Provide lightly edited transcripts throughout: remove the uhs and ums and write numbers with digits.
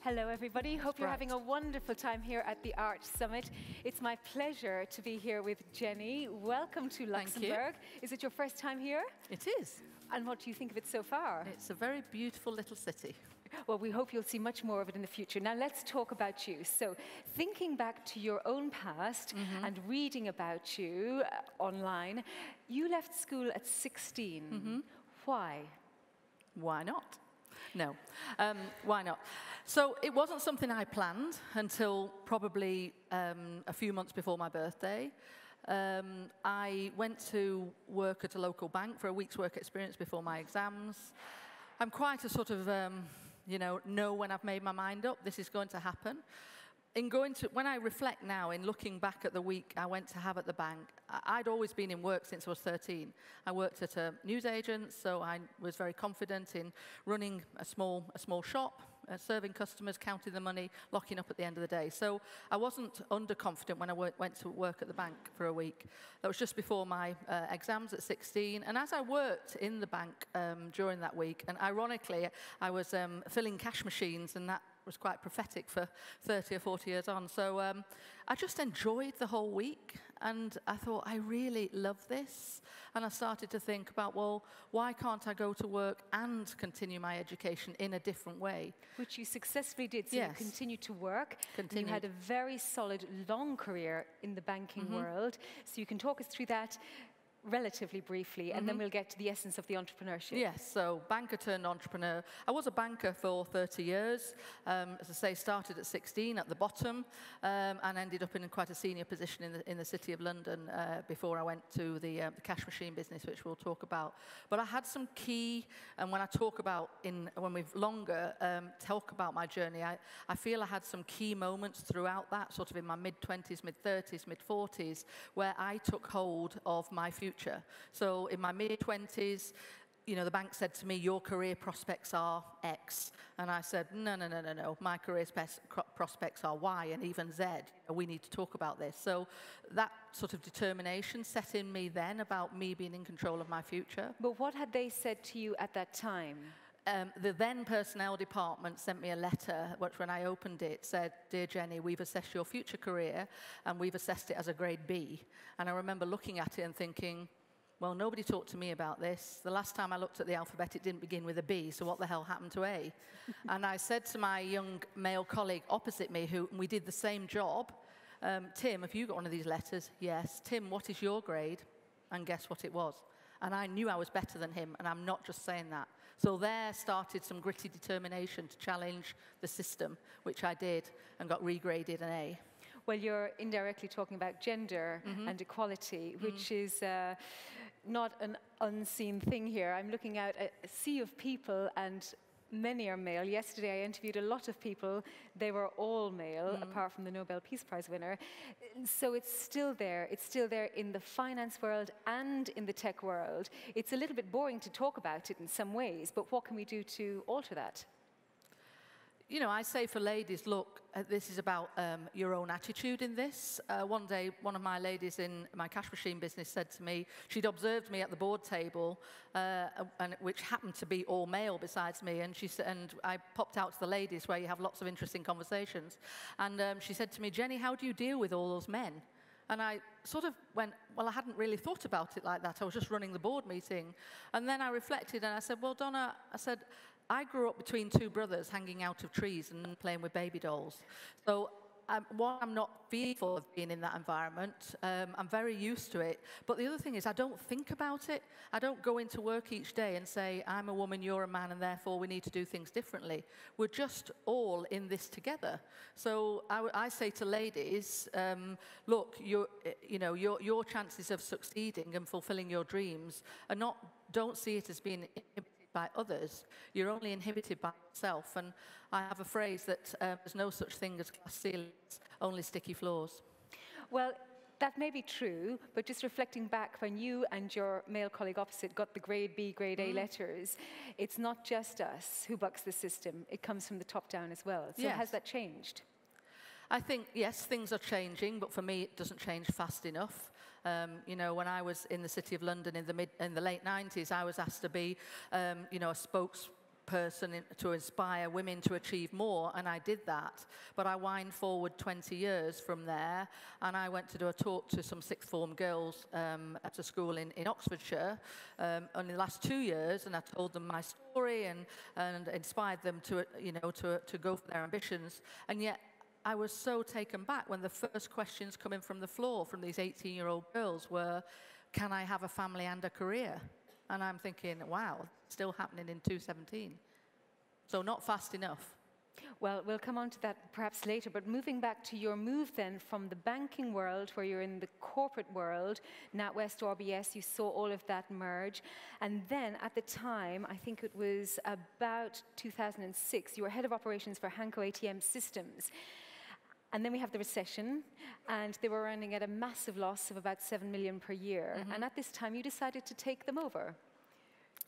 Hello, everybody. Hope you're having a wonderful time here at the Art Summit. It's my pleasure to be here with Jenny. Welcome to Luxembourg. Is it your first time here? It is. And what do you think of it so far? It's a very beautiful little city. Well, we hope you'll see much more of it in the future. Now, let's talk about you. So, thinking back to your own past and reading about you online, you left school at 16. Why? Why not? No. Why not? So it wasn't something I planned until probably a few months before my birthday. I went to work at a local bank for a week's work experience before my exams. I'm quite a sort of, know when I've made my mind up, this is going to happen. When I reflect now, in looking back at the week I went to have at the bank, I'd always been in work since I was 13. I worked at a newsagent, so I was very confident in running a small shop, serving customers, counting the money, locking up at the end of the day. So I wasn't underconfident when I went to work at the bank for a week. That was just before my exams at 16. And as I worked in the bank during that week, and ironically, I was filling cash machines, and that was quite prophetic for 30 or 40 years on. So I just enjoyed the whole week, and I thought, I really love this. And I started to think about, well, why can't I go to work and continue my education in a different way? Which you successfully did. So yes. You continued to work. You had a very solid, long career in the banking world. So you can talk us through that relatively briefly, and then we'll get to the essence of the entrepreneurship. Yes, so banker turned entrepreneur. I was a banker for 30 years. As I say, started at 16 at the bottom, and ended up in quite a senior position in the City of London before I went to the cash machine business, which we'll talk about. But I had some key, and when I talk about, when we've longer, talk about my journey, I feel I had some key moments throughout that, sort of in my mid-20s, mid-30s, mid-40s, where I took hold of my future. So in my mid-20s, the bank said to me, your career prospects are X. And I said, no, my career prospects are Y and even Z. We need to talk about this. So that sort of determination set in me then about me being in control of my future. But what had they said to you at that time? The then personnel department sent me a letter, which when I opened it said, "Dear Jenny, we've assessed your future career and we've assessed it as a grade B." And I remember looking at it and thinking, well, nobody talked to me about this. The last time I looked at the alphabet, it didn't begin with a B, so what the hell happened to A? And I said to my young male colleague opposite me, who we did the same job, Tim, have you got one of these letters? Yes. Tim, what is your grade? And guess what it was? And I knew I was better than him, and I'm not just saying that. So there started some gritty determination to challenge the system, which I did, and got regraded an A. Well, you're indirectly talking about gender and equality, which is not an unseen thing here. I'm looking at a sea of people, and many are male. Yesterday I interviewed a lot of people. They were all male, apart from the Nobel Peace Prize winner. So it's still there. It's still there in the finance world and in the tech world. It's a little bit boring to talk about it in some ways, but what can we do to alter that? I say for ladies, look, this is about your own attitude in this. One day, one of my ladies in my cash machine business said to me, she'd observed me at the board table, which happened to be all male besides me, and and I popped out to the ladies where you have lots of interesting conversations, and she said to me, Jenny, how do you deal with all those men? And I sort of went, well, I hadn't really thought about it like that. I was just running the board meeting. And then I reflected and I said, well, Donna, I grew up between two brothers hanging out of trees and playing with baby dolls. So I'm not fearful of being in that environment. I'm very used to it. But the other thing is I don't think about it. I don't go into work each day and say, I'm a woman, you're a man, and therefore we need to do things differently. We're just all in this together. So I say to ladies, look, your chances of succeeding and fulfilling your dreams are don't see it as being by others. You're only inhibited by yourself. And I have a phrase that there's no such thing as glass ceilings, only sticky floors. Well, that may be true, but just reflecting back when you and your male colleague opposite got the grade B, grade A letters, it's not just us who bucks the system. It comes from the top down as well. So has that changed? I think, yes, things are changing, but for me, it doesn't change fast enough. When I was in the City of London in the late 90s, I was asked to be, a spokesperson person to inspire women to achieve more, and I did that. But I wind forward 20 years from there, and I went to do a talk to some sixth form girls at a school in Oxfordshire only the last 2 years, and I told them my story and inspired them to, to go for their ambitions. And yet I was so taken back when the first questions coming from the floor from these 18-year-old girls were, can I have a family and a career? And I'm thinking, wow, still happening in 2017. So not fast enough. Well, we'll come on to that perhaps later, but moving back to your move then from the banking world, where you're in the corporate world, NatWest, RBS, you saw all of that merge. And then at the time, I think it was about 2006, you were head of operations for Hanco ATM Systems. And then we have the recession, and they were running at a massive loss of about 7 million per year. And at this time, you decided to take them over.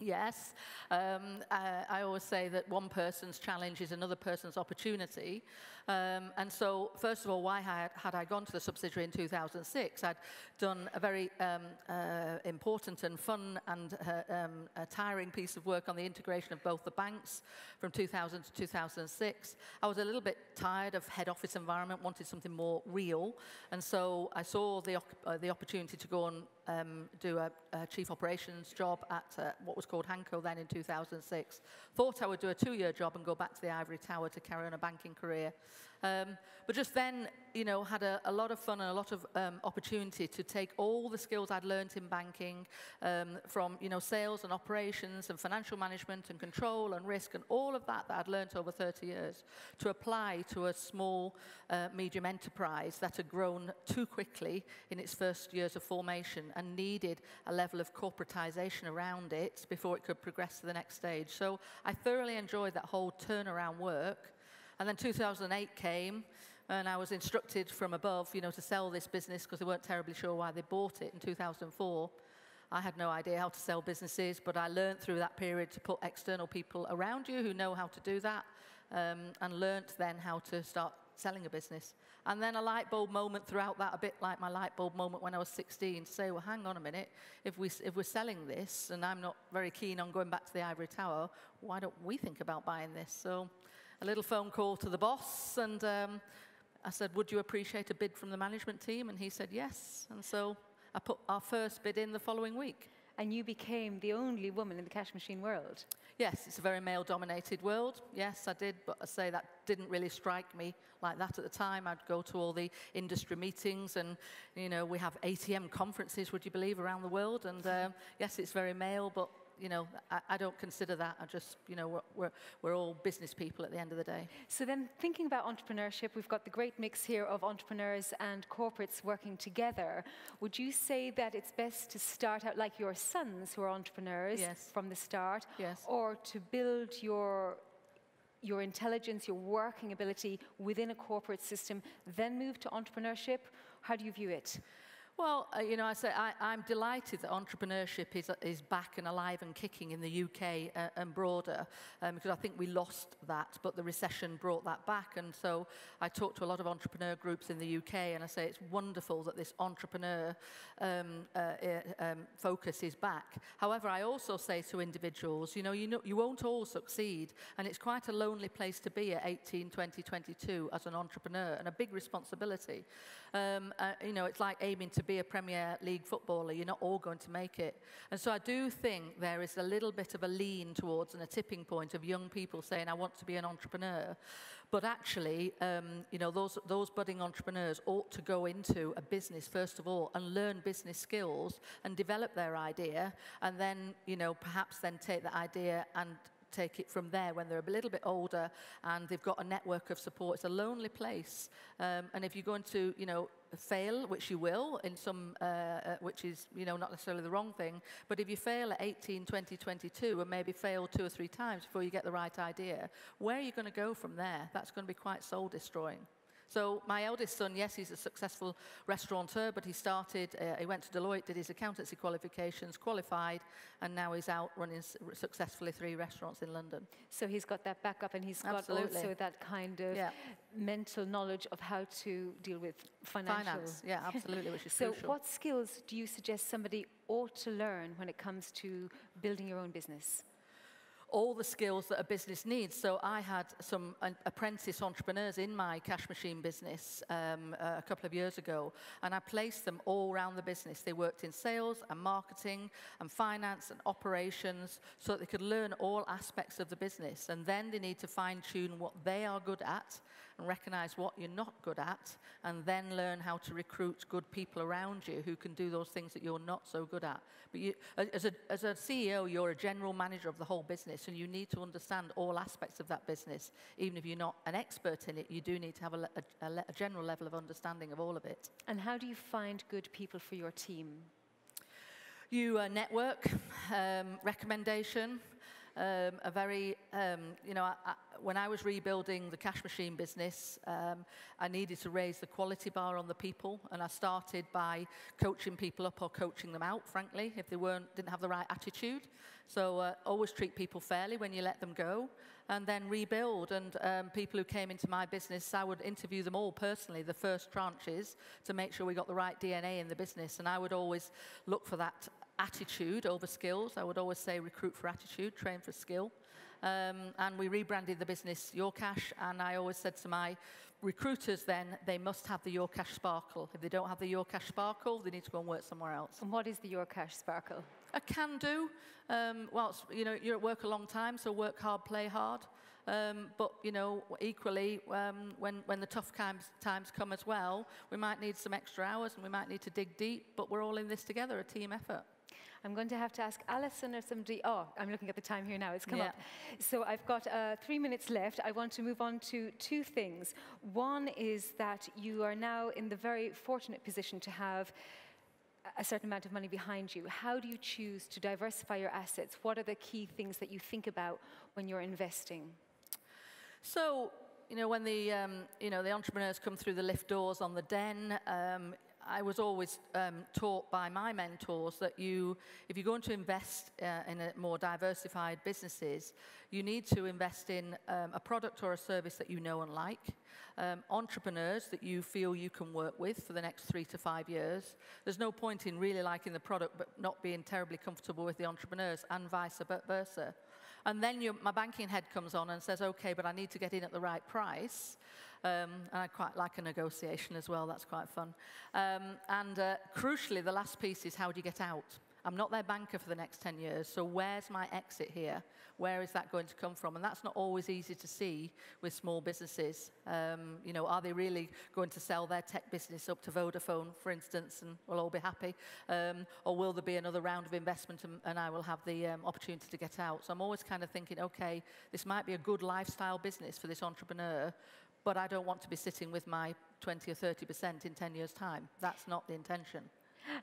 Yes. I always say that one person's challenge is another person's opportunity. And so, first of all, why had I gone to the subsidiary in 2006? I'd done a very important and fun and a tiring piece of work on the integration of both the banks from 2000 to 2006. I was a little bit tired of head office environment, wanted something more real. And so I saw the opportunity to go and do a chief operations job at what was called Hanco then in 2006. Thought I would do a 2-year job and go back to the ivory tower to carry on a banking career. But just then, had a lot of fun and a lot of opportunity to take all the skills I'd learned in banking from, sales and operations and financial management and control and risk and all of that I'd learned over 30 years to apply to a small, medium enterprise that had grown too quickly in its first years of formation and needed a level of corporatization around it before it could progress to the next stage. So I thoroughly enjoyed that whole turnaround work. And then 2008 came, and I was instructed from above, to sell this business because they weren't terribly sure why they bought it in 2004. I had no idea how to sell businesses, but I learned through that period to put external people around you who know how to do that, and learnt then how to start selling a business. And then a light bulb moment throughout that, a bit like my light bulb moment when I was 16, to say, well, hang on a minute, if we're selling this, and I'm not very keen on going back to the ivory tower, why don't we think about buying this? So a little phone call to the boss, and I said, would you appreciate a bid from the management team? And he said yes. And so I put our first bid in the following week. And you became the only woman in the cash machine world. Yes, it's a very male-dominated world. Yes, I did, but I say that didn't really strike me like that at the time. I'd go to all the industry meetings, and we have ATM conferences, would you believe, around the world. And yes, it's very male, but I don't consider that. I just, we're all business people at the end of the day. So then, thinking about entrepreneurship, we've got the great mix here of entrepreneurs and corporates working together. Would you say that it's best to start out like your sons, who are entrepreneurs, yes, from the start, yes, or to build your intelligence, your working ability within a corporate system, then move to entrepreneurship? How do you view it? Well, I say I'm delighted that entrepreneurship is back and alive and kicking in the UK and broader, because I think we lost that, but the recession brought that back. And so I talk to a lot of entrepreneur groups in the UK, and I say it's wonderful that this entrepreneur focus is back. However, I also say to individuals, you won't all succeed, and it's quite a lonely place to be at 18, 20, 22 as an entrepreneur, and a big responsibility. It's like aiming to be a Premier League footballer. You're not all going to make it. And so I do think there is a little bit of a lean towards and a tipping point of young people saying, I want to be an entrepreneur. But actually, those budding entrepreneurs ought to go into a business, first of all, and learn business skills and develop their idea, and then, perhaps then take the idea and take it from there when they're a little bit older and they've got a network of support. It's a lonely place. And if you're going to, fail, which you will, in some, which is, not necessarily the wrong thing, but if you fail at 18, 20, 22, and maybe fail 2 or 3 times before you get the right idea, where are you going to go from there? That's going to be quite soul-destroying. So my eldest son, yes, he's a successful restaurateur, but he went to Deloitte, did his accountancy qualifications, qualified, and now he's out running successfully 3 restaurants in London. So he's got that backup, and he's Absolutely. got also that kind of mental knowledge of how to deal with finance. Yeah, absolutely, which is crucial. So what skills do you suggest somebody ought to learn when it comes to building your own business? all the skills that a business needs. So I had some apprentice entrepreneurs in my cash machine business a couple of years ago, and I placed them all around the business. They worked in sales and marketing and finance and operations so that they could learn all aspects of the business. And then they need to fine-tune what they are good at and recognize what you're not good at, and then learn how to recruit good people around you who can do those things that you're not so good at. But you, as a CEO, you're a general manager of the whole business, and you need to understand all aspects of that business. Even if you're not an expert in it, you do need to have a general level of understanding of all of it. And how do you find good people for your team? You network, recommendation. When I was rebuilding the cash machine business, I needed to raise the quality bar on the people, and I started by coaching people up or coaching them out, frankly, if they didn't have the right attitude. So always treat people fairly when you let them go, and then rebuild. And people who came into my business, I would interview them all personally, the first tranches, to make sure we got the right DNA in the business. And I would always look for that attitude over skills. I would always say recruit for attitude, train for skill. And we rebranded the business Your Cash, and I always said to my recruiters then, they must have the Your Cash sparkle. If they don't have the Your Cash sparkle, they need to go and work somewhere else. And what is the Your Cash sparkle? A can do. You're at work a long time, so work hard, play hard. But equally, when the tough times come as well, we might need some extra hours and we might need to dig deep, but we're all in this together, a team effort. I'm going to have to ask Alison or somebody. Oh, I'm looking at the time here now. It's come up. So I've got 3 minutes left. I want to move on to two things. One is that you are now in the very fortunate position to have a certain amount of money behind you. How do you choose to diversify your assets? What are the key things that you think about when you're investing? So, when the entrepreneurs come through the lift doors on the den, I was always taught by my mentors that if you're going to invest in a more diversified businesses, you need to invest in a product or a service that you know and like, entrepreneurs that you feel you can work with for the next 3 to 5 years. There's no point in really liking the product but not being terribly comfortable with the entrepreneurs, and vice versa. And then my banking head comes on and says, okay, but I need to get in at the right price. And I quite like a negotiation as well. That's quite fun. Crucially, the last piece is, how do you get out? I'm not their banker for the next 10 years, so where's my exit here? Where is that going to come from? And that's not always easy to see with small businesses. Are they really going to sell their tech business up to Vodafone, for instance, and we'll all be happy? Or will there be another round of investment and I will have the opportunity to get out? So I'm always kind of thinking, okay, this might be a good lifestyle business for this entrepreneur, but I don't want to be sitting with my 20 or 30% in 10 years' time. That's not the intention.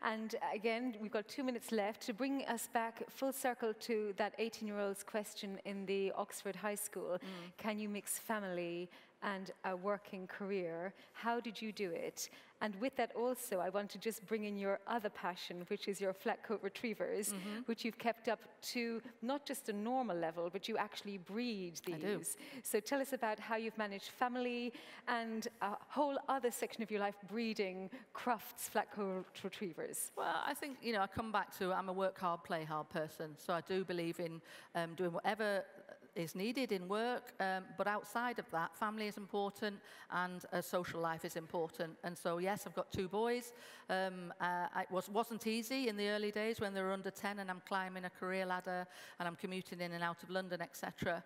And again, we've got 2 minutes left to bring us back full circle to that 18-year-old's question in the Oxford High School. Can you mix family and a working career? How did you do it? And with that also, I want to just bring in your other passion, which is your flat coat retrievers, which you've kept up to not just a normal level, but you actually breed these. I do. So tell us about how you've managed family and a whole other section of your life breeding Crufts flat coat retrievers. Well, I think, I come back to, I'm a work hard, play hard person. So I do believe in doing whatever is needed in work, but outside of that, family is important and social life is important. And so, yes, I've got 2 boys. It wasn't easy in the early days when they were under 10 and I'm climbing a career ladder and I'm commuting in and out of London, etc.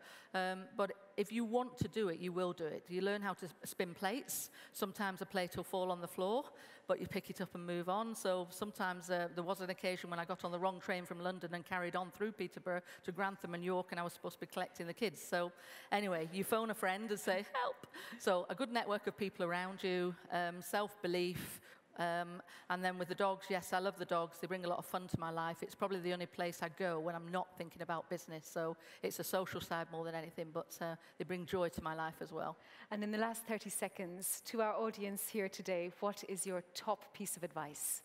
But if you want to do it, you will do it. You learn how to spin plates. Sometimes a plate will fall on the floor, but you pick it up and move on. So sometimes there was an occasion when I got on the wrong train from London and carried on through Peterborough to Grantham and York, and I was supposed to be collecting the kids. So anyway, you phone a friend and say, help. So a good network of people around you, self-belief, and then with the dogs, yes, I love the dogs. They bring a lot of fun to my life. It's probably the only place I go when I'm not thinking about business. So it's a social side more than anything, but they bring joy to my life as well. And in the last 30 seconds, to our audience here today, what is your top piece of advice?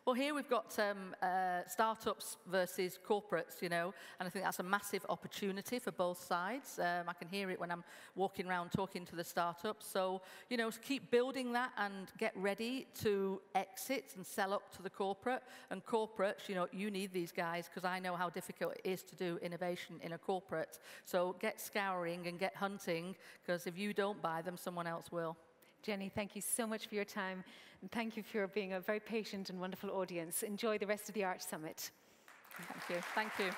Well, here we've got startups versus corporates, you know, and I think that's a massive opportunity for both sides. I can hear it when I'm walking around talking to the startups. So, you know, keep building that and get ready to exit and sell up to the corporate. And corporates, you know, you need these guys because I know how difficult it is to do innovation in a corporate. So get scouring and get hunting, because if you don't buy them, someone else will. Jenny, thank you so much for your time, and thank you for being a very patient and wonderful audience. Enjoy the rest of the Arch Summit. Thank you. Thank you.